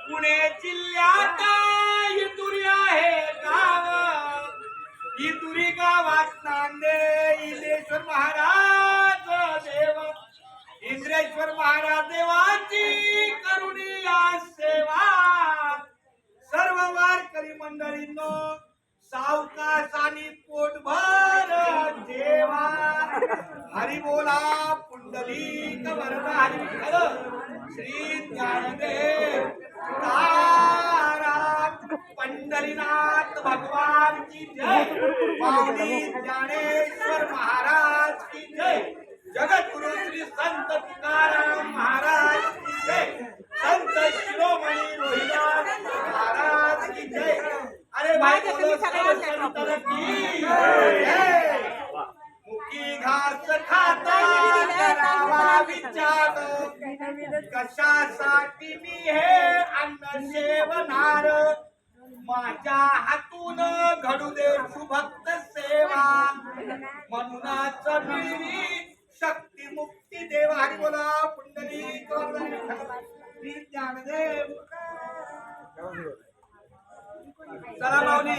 पुणे जिल्ह्यात इतुरी आहे गाव. इतुरी गावात नांदे इंद्रेश्वर महाराज देव. इंद्रेश्वर महाराज देवाची करुणी आज सेवा. सर्व वारकरी मंडळींनो सावकाशाने पोटभर जेवा. हरी बोला पुंडलिक वरदा हरी विठ्ठल श्री ज्ञानदेव तुकाराम पंढरीनाथ भगवान की जय. माऊली ज्ञानेश्वर महाराज की जय. जगद्गुरु श्री संत तुकाराम महाराज की जय. संत शिरोमणी रोहिदास महाराज की जय. अरे भाई बोलो सब संतन की जय. मुकी घास खाता करावा विचार. कशासाठी मी हे अन्न सेवनार. माझ्या हातून घडू दे सुभक्त सेवा. म्हणूनच मिळवी शक्ती मुक्ती देवा. हरी बोला पुंडलिक वरदा श्री ज्ञानदेव. चला माऊली.